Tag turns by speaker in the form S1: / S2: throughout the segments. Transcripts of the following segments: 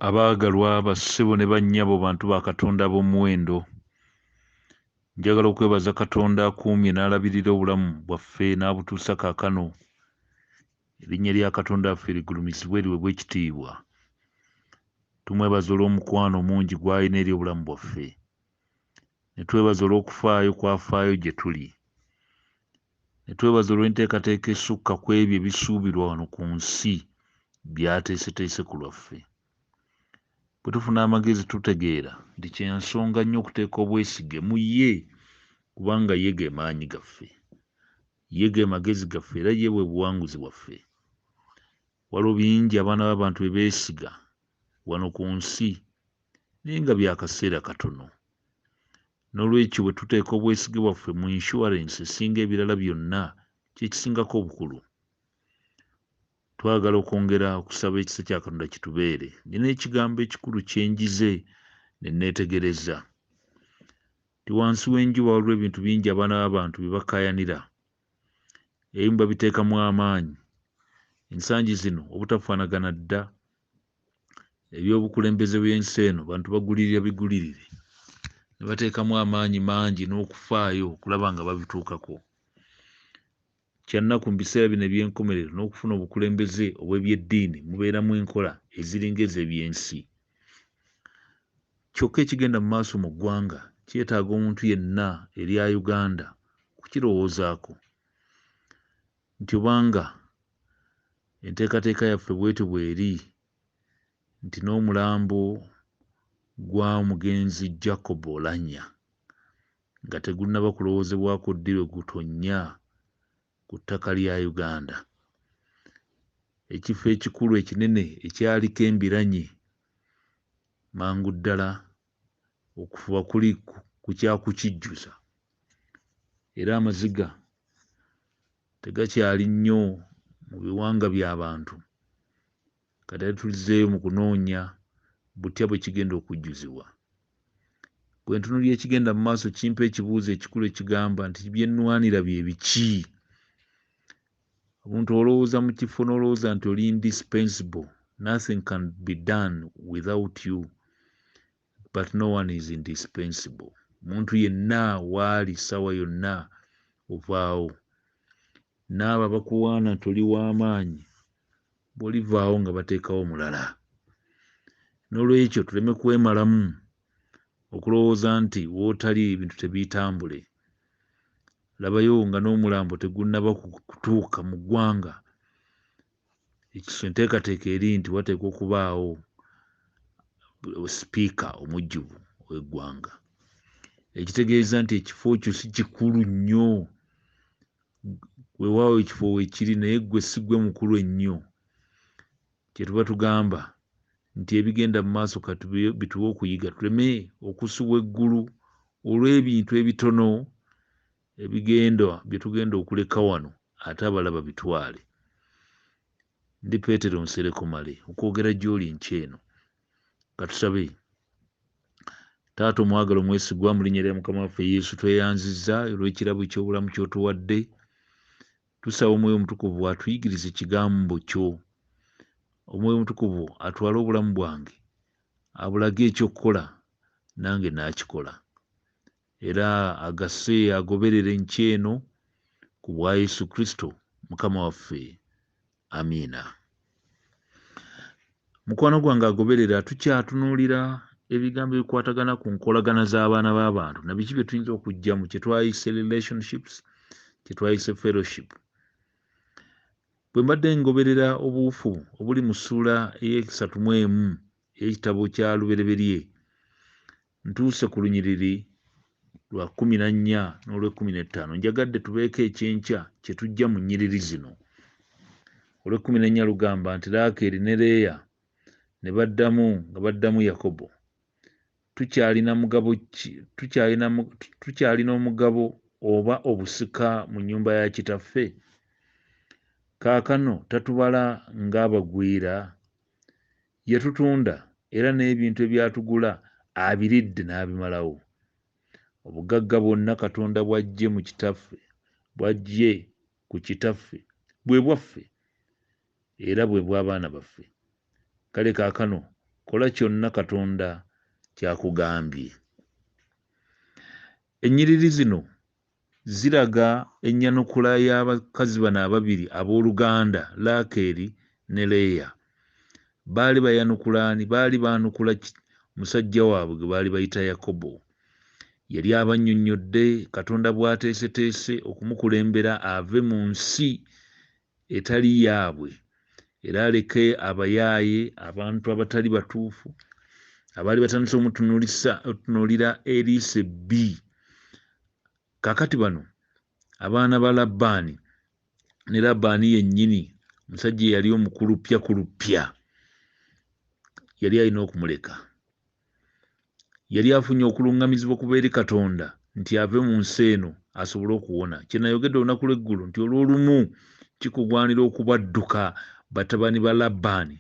S1: Abaagalwa bassebo ne bannyabo bantu ba Katonda b'omuwendo, njagala okwebaza Katonda akuumye n'alabirira obulamu bwaffe n'abutuusa kaakano. Erinnya lya Katonda waffe ligulumizibwe liweebwe ekitiibwa. Tumwebaza olw'omukwano omungi gw'alina eri obulamu bwaffe. Ne twebaza olw'okufaayo kw'afaayo gye tuli. Ne twebaza olw'enteekateeka esukka ku ebyo ebisuubirwa wano ku nsi by'ateeseteese ku lwaffe. Bwe tufuna amagezi tutegeera nti kya nsonga nnyo okuteeka obwesige mu ye, kubanga ye ge maanyi gaffe, ye ge magezi gaffe era ye bwe buwanguzi bwaffe. Waliwo bingi abaana b'abantu bye beesiga wano ku nsi naye nga bya kaseera katono. N'olwekyo bwe tuteeka obwesige bwaffe mu insurance esinga ebirala byonna kyekisingako obukulu, twagala okwongera okusaba ekisa kya Katonda kitubeere. Nina ekigambo ekikulu kye njize ne neetegereza nti wansi w'enjuba waliwo ebintu bingi abaana b'abantu bye bakaayanira, ebimu babiteekamu amaanyi. Ensangi zino obutafaanagana dda ebyobukulembeze by'ensi eno bantu bagulirira bigulirire, ne bateekamu amaanyi mangi n'okufaayo okulaba nga babituukako. Kyannaku mu biseera bino eby'enkomerero n'okufuna obukulembeze obw'ebyeddiini mubeeramu enkola eziringa ez'ebyensi. Kyokka ekigenda mu maaso mu ggwanga kyetaaga omuntu yenna erya Uganda kukirowoozaako nti obanga enteekateeka yaffe bwetyo bw'eri, nti n'omulambo gwa mugenzi Jacob Oulanyah nga tegunnaba kulowoozebwako ddi lwe gutonnya ku ttaka lya Uganda, ekifo ekikulu ekinene ekyaliko embiranye, mangu ddala okufuba kuli ku kyakukijjuza, era amaziga tegakyali nnyo mu biwanga by'abantu. Kati ate tulizeeyo mu kunoonya butya bwe kigenda okujjuzibwa. Bwe ntunuulira ekigenda mu maaso kimpa ekibuuzo ekikulu ekigamba nti bye nnwanira bye biki? Omuntu olowooza mu kifo n'olowooza nti oli indispensable. Nothing can be done without you, but no one is indispensable. Omuntu yenna waali ssaawa yonna ovaawo. Naabo abakuwaana nti oli w'amaanyi, bw'olivaawo nga bateekawo omulala. N'olwekyo tuleme kwemalamu okulowooza nti w'otali ebintu tebiitambule. Labayo nga n'omulambo tegunnaba kutuuka mu ggwanga, enteekateeka eri nti wateekwa okubaawo sipiika omujjuvu w'eggwanga, ekitegeeza nti ekifo kyo si kikulu nnyo. Weewaawo ekifo weekiri naye ggwe si ggwe mukulu ennyo. Kye tuba tugamba nti ebigenda mu maaso kati bituwe okuyiga, tuleme okusubwa eggulu olw'ebintu ebitono bye tugenda okuleka wano ate abalaba bitwale. Ndi Peetero Nserekomale okwogera gy'oli enkya eno. Katusabe. Taata omwagalwa omwesigwa, mu linnya lya Mukama waffe Yesu tweyanzizza olw'ekirabo ky'obulamu ky'otuwadde. Tusaba Omwoyo Omutukuvu atuyigirize ekigambo kyo. Omwoyo Omutukuvu atwale obulamu bwange abulage ekyokukola nange naakikola, era agase agoberere enkya eno ku bwa Yesu Kristo Mukama waffe. Amiina. Mukwano gwange agoberera, tukyatunuulira ebigambo ebikwatagana ku nkolagana z'abaana b'abantu na biki bye tuyinza okuggyamu kye twayise relationships, kye twayise fellowship. Bwe mbadde ngoberera obuufu obuli mu ssuula ey'e31 ey'ekitabo kya Lubereberye, ntuuse ku lunyiriri lwa 14 n'olwe15. Njagadde tubeeko ekyenkya kye tujja mu nnyiriri zino. Olwe14 lugamba nti Laakeeri ne Leeya ne baddamu nga baddamu Yakobo, tukyalina omugabo oba obusika mu nnyumba ya kitaffe? Kaakano tatubala ng'abagwira? Yatutunda era n'ebintu ebyatugula abiridde n'abimalawo. Obugagga bwonna Katonda bw'aggye ku kitaffe bwe bwaffe era bwe bw'abaana baffe. Kale kaakano kola kyonna Katonda kyakugambye. Ennyiriri zino ziraga ennyanukula y'abakazi bano ababiri abooluganda Laakeeri ne Leeya. Baali bayanukulaani, baali baanukula musajja waabwe gwe baali bayita Yakobo. Yali abannyonnyodde Katonda bw'ateeseteese okumukulembera ave mu nsi etali yaabwe, era aleke abayaaye, abantu abatali batuufu abaali batandise omutunuulira eriiso ebbi. Kaakati bano abaana ba Labbaani, ne Labbaani yennyini musajja yali omukulupyakulupya, yali alina okumuleka. Yali afunye okuluŋŋamizibwa okuva eri Katonda nti ave mu nsi eno asobole okuwona. Kye nayogedde olunaku lw'eggulu nti olw'olumu kikugwanira okubadduka batabani ba Labbaani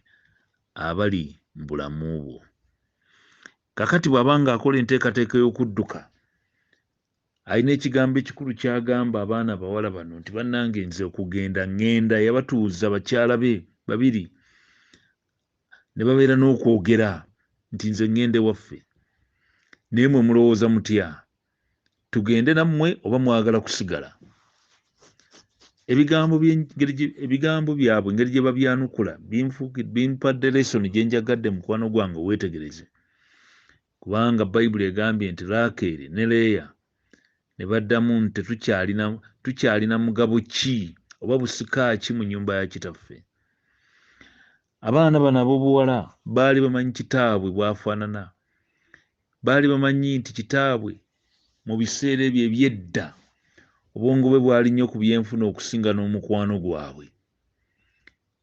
S1: abali mu bulamu bwo. Kakati bw'aba ng'akola enteekateeka y'okudduka, alina ekigambo ekikulu ky'agamba abaana abawala bano nti bannange nze okugenda ŋŋenda. Yabatuuza bakyala be babiri ne babeera n'okwogera nti nze ŋŋende waffe, naye mwe mulowooza mutya? Tugende nammwe oba mwagala kusigala? Ebigambo byabwe engeri gye babyanukula bimpadde lesoni gye njagadde mukwano gwange weetegereze, kubanga Bayibuli egambye nti Laakeeri ne Leeya ne baddamu nti tukyalina mugabo ki oba busika ki mu nnyumba ya kitaffe. Abaana bano ab'obuwala baali bamanyi kitaabwe bw'afaanana. Baali bamanyi nti kitaabwe mu biseera ebyo eby'edda obwongo bwe bwali nnyo ku byenfuna okusinga n'omukwano gwabwe.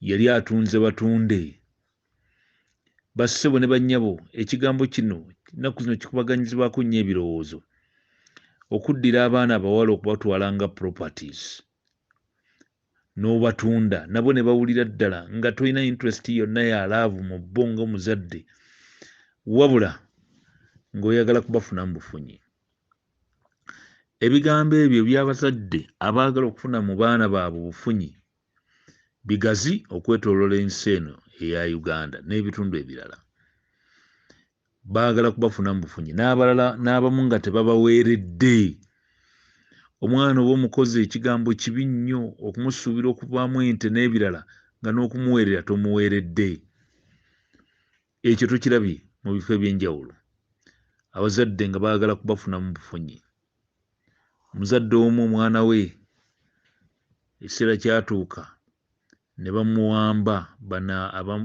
S1: Yali atunze batunde. Bassebo ne bannyabo, ekigambo kino ennaku zino kikubaganyizibwako nnyo ebirowoozo. Okuddira abaana abawala okubatwala nga properties n'obatunda, nabo ne bawulira ddala nga tolina interest yonna ya laavu mu bo ng'omuzadde, wabula ng'oyagala kubafuna mu bufunyi. Ebigambo ebyo by'abazadde abaagala okufuna mu baana baabwe obufunyi bigazi okwetooloola ensi eno eya Uganda n'ebitundu ebirala. Baagala kubafuna mu bufunyi, n'abalala n'abamu nga tebabaweeredde. Omwana oba omukozi ekigambo kibi nnyo okumusuubira okuvaamu ente n'ebirala nga n'okumuweerera tomuweeredde. Ekyo tukirabye mu bifo eby'enjawulo, abazadde nga baagala kubafuna mu bufunyi. Omuzadde omu omwana we ekiseera kyatuuka ne bamuwamba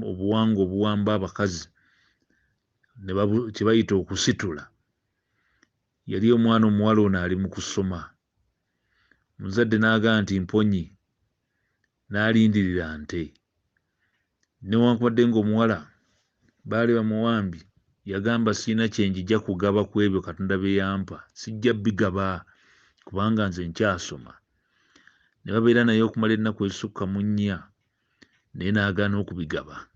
S1: obuwangwa obuwamba abakazi kye bayita okusitula. Yali omwana omuwala ono ali mu kusoma. Omuzadde n'agamba nti mponyi, n'alindirira nte. Newankubadde ng'omuwala baali bamuwambye, yagamba sirina kye njija kugaba ku ebyo Katonda bye yampa, sijja bigaba kubanga nze nkyasoma. Ne babeera naye okumala ennaku ezisukka mu 4, naye n'agaana okubigaba.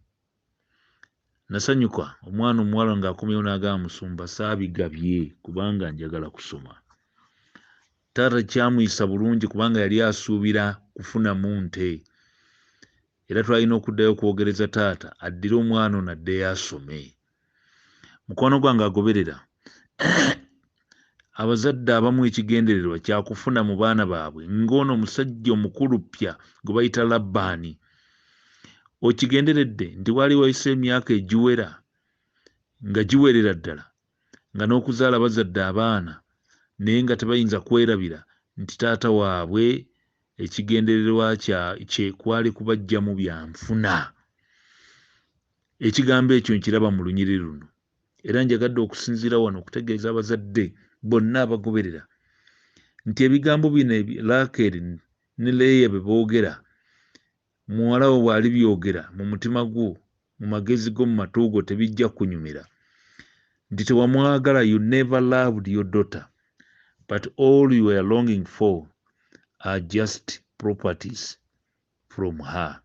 S1: Nasanyuka omwana omuwala ng'akomyewo n'agamba musumba saabigabye kubanga njagala kusoma. Taata kyamuyisa bulungi kubanga yali asuubira kufunamu nte. Era twalina okuddayo okwogereza taata addire omwana ono addeyo asome. Mukwano gwange agoberera, abazadde abamu ekigendererwa kyakufuna mu baana baabwe ng'ono omusajja omukulupya gwe bayita Labbaani. Okigenderedde nti wali wayise emyaka egiwera nga giwerera ddala nga n'okuzaala bazadde abaana naye nga tebayinza kwerabira nti taata waabwe ekigendererwa kye kwali kubaggyamu byanfuna. Ekigambo ekyo nkiraba mu lunyiriri luno, era njagadde okusinziira wano okutegeeza abazadde bonna abagoberera nti ebigambo bino Laakeeri ne Leeya bye boogera, muwala wo bw'ali byogera mu mutima gwo, mu magezi go, mu matu go, tebijja kunyumira. Nti tewamwagala, you never loved your daughter, but all you are longing for are just properties from her.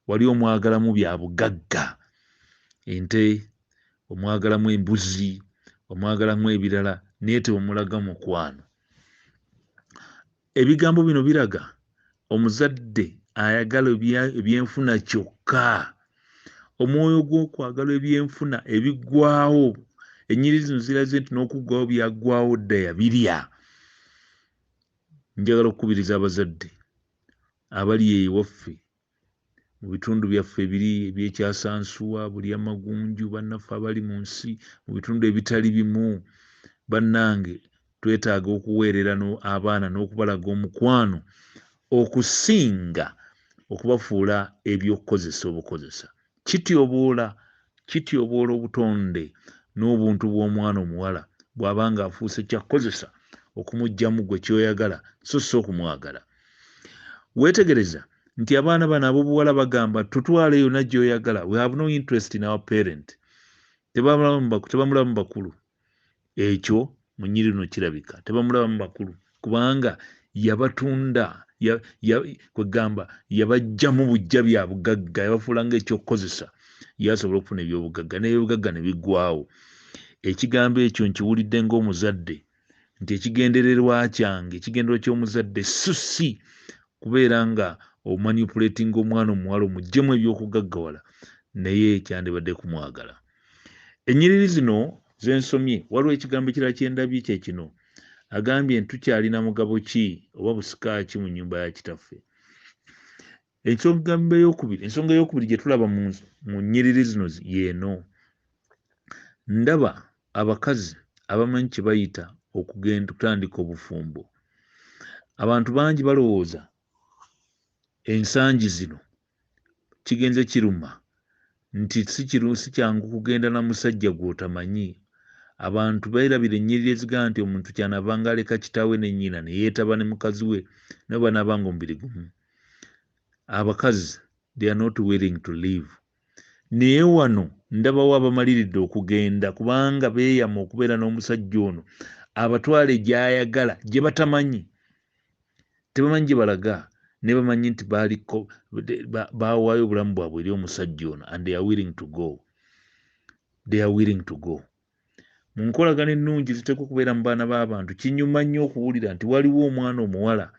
S1: Wali omwagalamu bya bugagga, ente, omwagalamu embuzi, omwagalamu ebirala, naye tewamulaga mukwano. Ebigambo bino biraga omuzadde ayagala ebyenfuna kyokka. omwoyo gw'okwagala ebyenfuna ebiggwaawo ennyiriri zino ziraze nti n'okuggwaawo byaggwaawo dda yabirya. Njagala okukubiriza abazadde abali ewaffe mu bitundu byaffe ebiri ebyekyasansuwa buli amagunju bannaffe abali mu nsi mu bitundu ebitali bimu bannange twetaaga okuweerera abaana n'okubalaga omukwano okusinga okubafuula ebyokukozesa obukozesa. Kityoboola obutonde n'obuntu bw'omwana omuwala bw'abanga afuuse kyakukozesa okumuggyamu gwe kyoyagala so si okumwagala. Weetegereza nti abaana bano ab'obuwala bagamba tutwaleyo na gy'oyagala. We have no interest in our parent. Tebamulabamu bakulu. Ekyo mu nnyiriri no kirabika. Tebamulabamu bakulu kubanga yabatunda kwegamba yabaggyamu bujja bya bugagga, yabafuula ng'ekyokukozesa yasobola okufuna ebyobugagga n'ebyobugagga ne biggwaawo. Ekigambo ekyo nkiwulidde ng'omuzadde nti ekigendererwa kyange, ekigendero ky'omuzadde si kubeera nga omanipulating omwana omuwala omuggyemu ebyokugaggawala, naye kyandibadde kumwagala. Ennyiriri zino zensomye waliwo ekigambo ekirala kyendabye kye kino. Agambye nti tukyalina mugabo ki oba busika ki mu nnyumba ya kitaffe. Ensonga eyokubiri gye tulaba mu nnyiriri zino yeeno. Ndaba abakazi abamanyi kye bayita okutandika obufumbo. Abantu bangi balowooza ensangi zino kigenze kiruma nti si kyangu kugenda na musajja gw'otamanyi. Abantu beerabira ennyiriri ezigamba nti omuntu kyanava ng'aleka kitaawe ne nnyina ne yeetaba ne mukazi we nabo banaaba nga omubiri gumu. Abakazi they are not willing to live. Naye wano ndabawo abamaliridde okugenda kubanga beeyama okubeera n'omusajja ono abatwale gy'ayagala gye batamanyi. Tebamanyi gye balaga ne bamanyi nti baawaayo obulamu bwabwe eri omusajja ono and they are willing to go. Mu nkolagana ennungi ziteekwa okubeera mu baana b'abantu. Kinyuma nnyo okuwulira nti waliwo omwana omuwala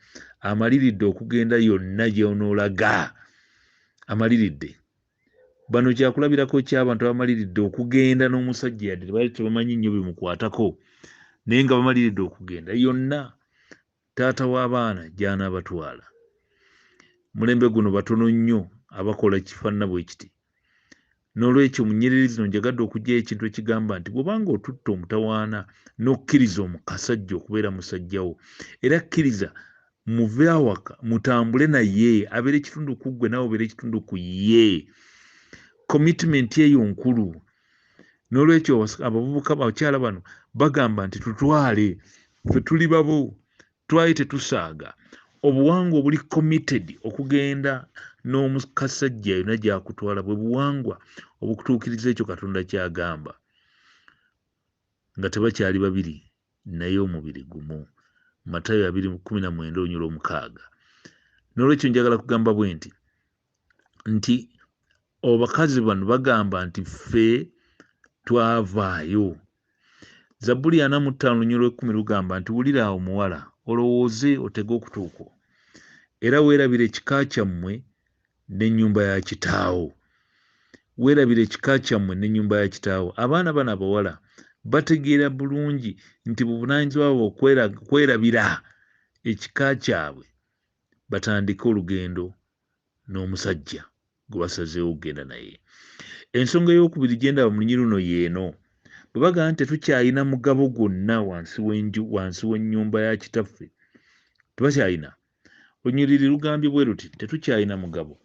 S1: amaliridde okugenda yonna gy'onoolaga. Amaliridde. Bano kyakulabirako ky'abantu abamaliridde okugenda n'omusajja yadde tebamanyi nnyo bimukwatako naye nga bamaliridde okugenda yonna taata w'abaana gy'anaabatwala. Mulembe guno batono nnyo abakola kifaanana bwe kiti. N'olwekyo mu nnyiriri zino njagadde okuggyayo ekintu ekigamba nti bw'obanga otutta omutawaana n'okkiriza omukasajja okubeera musajjawo era kkiriza muve awaka mutambule naye abeere ekitundu ku ggwe nawe obeere ekitundu ku ye. Commitment eyo nkulu. N'olwekyo abavubuka abakyala bano bagamba nti tutwale ffe tuli babo twali tetusaaga. Obuwangwa obuli committed okugenda n'omusajja yonna gy'akutwala bwe buwangwa obukutuukiriza ekyo Katonda ky'agamba nga tebakyali babiri naye omubiri gumu. Matayo 2:19-6. N'olwekyo njagala kugamba bwe nti abakazi bano bagamba nti ffe twavaayo. Zabbuli 45:10 lugamba nti wulira awo muwala olowooze otege okutuuko era weerabira ekika kyammwe n'ennyumba ya kitaawo. Weerabira ekika kyammwe n'ennyumba ya kitaawo. Abaana bano abawala bategeera bulungi nti buvunaanyizibwa bwabwe okwerabira ekika kyabwe batandike olugendo n'omusajja gwe basazeewo okugenda naye. Ensonga ey'okubiri gye ndaba mu lunyiriri luno yeeno. Bwe bagamba nti tetukyalina mugabo gwonna wansi w'ennyumba ya kitaffe, tebakyalina. Olunyiriri lugambye bwe luti tetukyalina mugabo.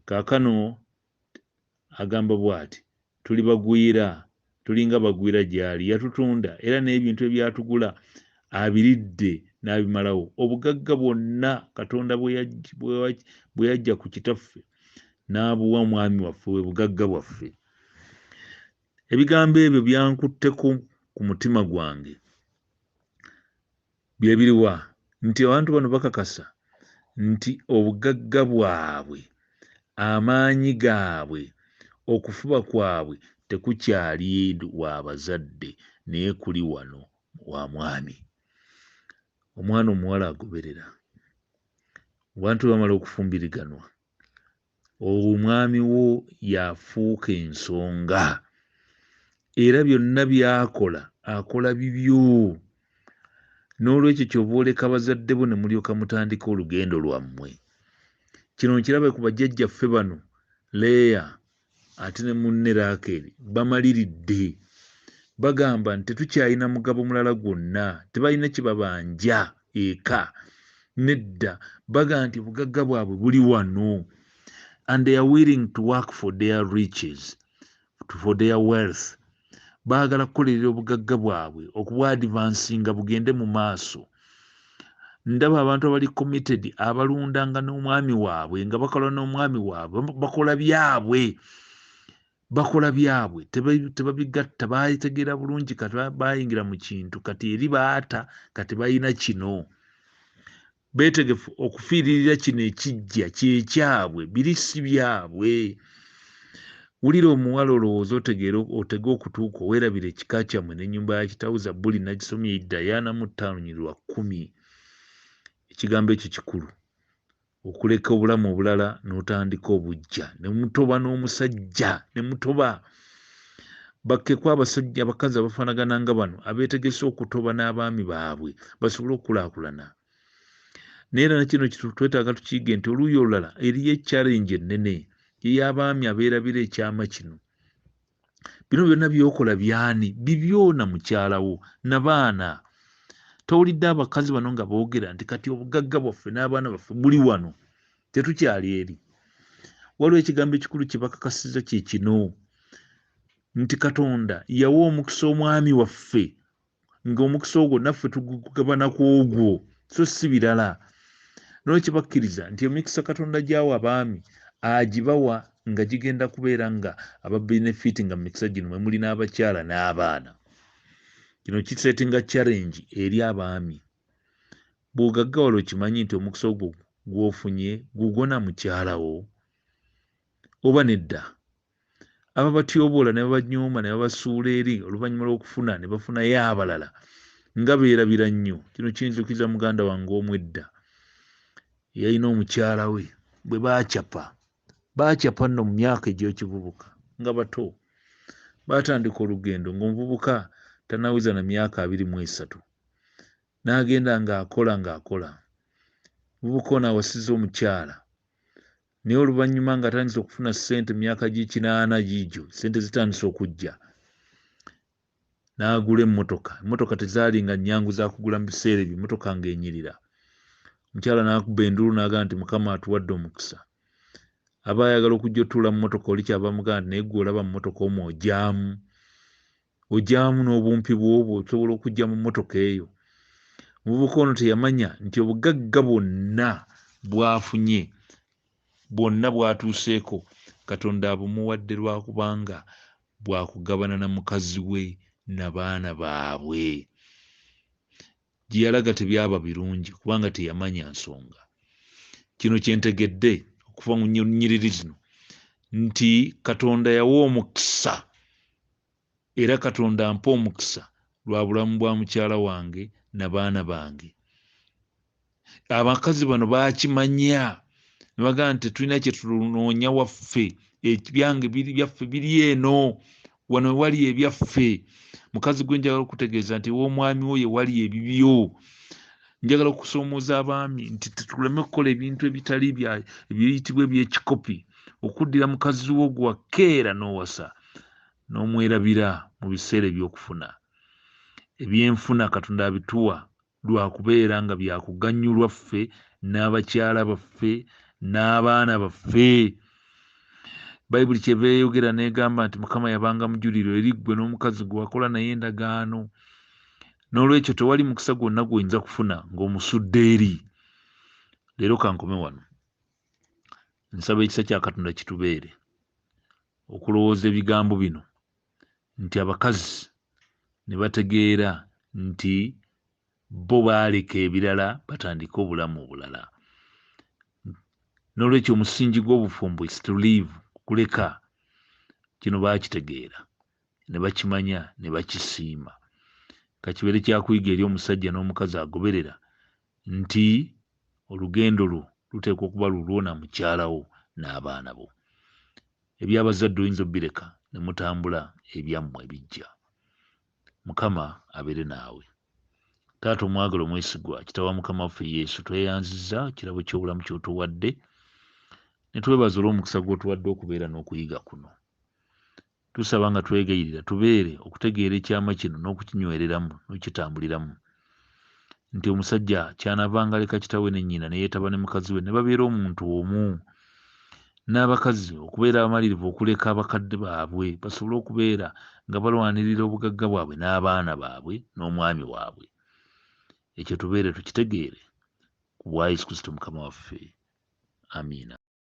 S1: Kaakano agamba bw'ati tuli bagwira, tulinga bagwira gy'ali yatutunda era n'ebintu ebyatugula abiridde n'abimalawo. Obugagga bwonna Katonda bwe yajja ku kitaffe n'abuwa mwami waffe bwe bugagga bwaffe. Ebigambo ebyo byankutteko ku mutima gwange. Bye biriwa nti abantu bano bakakasa nti obugagga bwabwe, amaanyi gaabwe, okufuba kwabwe tekukyali wa bazadde naye kuli wano wa mwami. Omwana omuwala agoberera. Abantu bamala okufumbiriganwa omwami wo yafuuka ensonga era byonna byakola akola bibyo. N'olwekyo ky'oba oleka bazadde bo ne mulyoka mutandika olugendo lwammwe. Kino nkirabe ku bajjajjaffe bano Leeya ate ne munne Raakeri bamaliridde. Bagamba nti tetukyalina mugabo mulala gwonna, tebalina kye babanja eka. Nedda bagamba nti obugagga bwabwe buli wano. And they are willing to work for their riches, for their wealth. Baagala kukolerera obugagga bwabwe okubwadvansinga bugende mu maaso. Ndaba abantu abali committed abalundanga n'omwami waabwe nga bakola n'omwami waabwe bakola byabwe. Bakola byabwe tebabigatta, baayitegeera bulungi kati baayingira mu kintu kati eri baata kati balina kino. Beetegefu okufiiririra kino ekijja kyekyabwe, biri si byabwe. Wulira omuwala olowooza otege okutuuka oweerabira ekika kyammwe n'ennyumba ya kitaawo Zabbuli nagisomye edda 45:10. Ekigambo ekyo kikulu. Okuleka obulamu obulala n'otandika obujja, ne mutoba n'omusajja ne mutoba. Bakkeko abakazi abafaanagana nga bano abeetegese okutoba n'abaami baabwe basobole okukulaakulana. Naye era nakino twetaaga tukiyige nti oluuyi olulala eriyo challenge ennene ey'abaami abeerabira ekyama kino. Bino byonna byokola byani? Bibyo na mukyalawo n'abaana. Towulidde abakazi bano nga boogera nti kati obugagga bwaffe n'abaana baffe buli wano, tetukyali eri. Waliwo ekigambo ekikulu kye bakakasiza kye kino nti Katonda yawa omukisa omwami waffe, ng'omukisa ogwo naffe tugugabana ku ogwo, so si birala. N'olwekyo bakkiriza nti emikisa Katonda gy'awa abaami agibawa nga gigenda kubeera nga ababenefiti nga mu mikisa gino mwe muli n'abakyala n'abaana. Kino kiseetinga challenge eri abaami. Bw'ogaggawala okimanyi nti omukisa ogwo gw'ofunye gugona mukyalawo oba nedda. Ababatyoboola ne babanyooma ne babasuula eri oluvannyuma lw'okufuna ne bafunayo abalala nga beerabira nnyo. Kino kiyinza muganda wange omwedda yalina omukyala we bwe baacapa nno mu myaka egy'ekivubuka nga bato. Baatandika olugendo ng'omuvubuka tannaweza na myaka 23. N'agenda ng'akola. Omuvubuka ono awasizza omukyala. Naye oluvannyuma ng'atandise okufuna ssente myaka g'80 giigyo, ssente zitandise okujja. N'agula emmotoka. Emmotoka tezaalinga nnyangu za kugula mu biseera ebyo, emmotoka ng'enyirira. Omukyala n'akuba endulu n'agamba nti Mukama atuwadde omukisa. Aba ayagala okujja otuula mu mmotoka oli kyava mugamba nti naye gwe olaba mu mmotoka omwo ojaamu n'obumpi bw'obwo osobola okujja mu mmotoka eyo. Omuvubuka ono teyamanya nti obugagga bwonna bw'afunye bwonna bw'atuuseeko Katonda abumuwadde lwakubanga bwakugabana na mukazi we n'abaana baabwe. Gye yalaga tebyaba birungi kubanga teyamanya nsonga. Kino kyentegedde okuva mu nnyiriri zino nti Katonda yawa omukisa era Katonda ampa omukisa lwa bulamu bwa mukyala wange n'abaana bange. Abakazi bano baakimanya ne bagamba nti tulina kye tunoonya waffe, ebyange byaffe biri eno, wano wali ebyaffe. Mukazi gwe njagala okutegeeza nti w'omwami wo ye wali ebibyo. Njagala okusoomooza abaami nti tuleme kukola ebintu ebitali ebiyitibwa eby'ekikopi, okuddira mukazi wo gwakeera n'owasa n'omwerabira mu biseera eby'okufuna. Ebyenfuna Katonda abituwa lwa kubeera nga byakuganyulwa ffe n'abakyala baffe n'abaana baffe. Bayibuli kyeva eyogera n'egamba nti Mukama yabanga mujuliro eri ggwe n'omukazi gwe wakola naye endagaano. N'olwekyo tewali mukisa gwonna gw'oyinza kufuna ng'omusudde eri. Leero kankome wano. Nsaba ekisa kya Katonda kitubeere okulowooza ebigambo bino nti abakazi ne bategeera nti bo baaleka ebirala batandike obulamu obulala. N'olwekyo omusingi gw'obufumbo is to live, kuleka. Kino baakitegeera ne bakimanya ne bakisiima. Kakibeere kyakuyiga eri omusajja n'omukazi agoberera nti olugendo lwo luteekwa okuba lulwo na mukyalawo n'abaana bo. Ebyabazadde oyinza obbireka ne mutambula ebyammwe ebijja. Mukama abeere naawe. Taata omwagala omwesigwa, Kitaawa Mukama waffe Yesu, tweyanzizza kirabo ky'obulamu ky'otuwadde, ne twebaza olw'omukisa gw'otuwadde okubeera n'okuyiga kuno. Tusaba nga twegayirira tubeere okutegeera ekyama kino n'okukinywereramu n'okitambuliramu, nti omusajja ky'anaavanga aleka kitaawe ne nnyina ne yeetaba ne mukazi we ne babeera omuntu omu, n'abakazi okubeera abamalirivu okuleka abakadde baabwe basobole okubeera nga balwanirira obugagga bwabwe n'abaana baabwe n'omwami waabwe. Ekyo tubeere tukitegeere ku bwa Yesu Kristo Mukama waffe. Amiina.